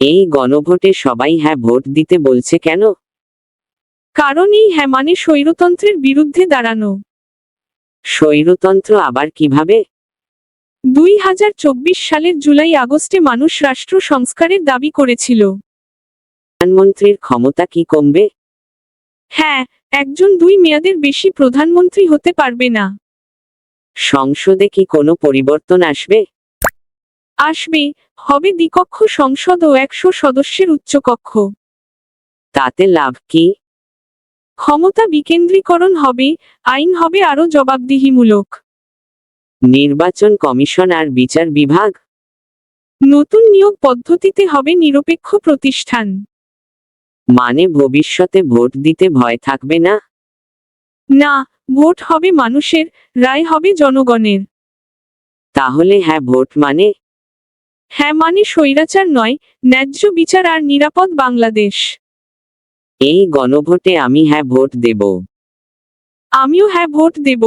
এই গণভোটে সবাই হ্যাঁ ভোট দিতে বলছে কেন? কারণ এই হ্যাঁ মানে স্বৈরতন্ত্রের বিরুদ্ধে দাঁড়ানো। স্বৈরতন্ত্র আবার কিভাবে? 2024 সালের জুলাই আগস্টে মানুষ রাষ্ট্র সংস্কারের দাবি করেছিল। প্রধানমন্ত্রীর ক্ষমতা কি কমবে? হ্যাঁ, একজন 2 মেয়াদের বেশি প্রধানমন্ত্রী হতে পারবে না। সংসদে কি কোনো পরিবর্তন আসবে? আসবে, হবে দ্বিকক্ষ সংসদ ও 100 সদস্যের উচ্চকক্ষ। তাতে লাভ কি? ক্ষমতা বিকেন্দ্রীকরণ হবে, আইন হবে আরও জবাবদিহিমূলক। নির্বাচন কমিশন আর বিচার বিভাগ? নতুন নিয়োগ পদ্ধতিতে হবে নিরপেক্ষ প্রতিষ্ঠান। মানে ভবিষ্যতে ভোট দিতে ভয় থাকবে না? না, ভোট হবে মানুষের, রায় হবে জনগণের। তাহলে হ্যাঁ ভোট মানে? হ্যাঁ মানে স্বৈরাচার নয়, ন্যায্য বিচার আর নিরাপদ বাংলাদেশ। এই গণভোটে আমি হ্যাঁ ভোট দেব। আমিও হ্যাঁ ভোট দেব।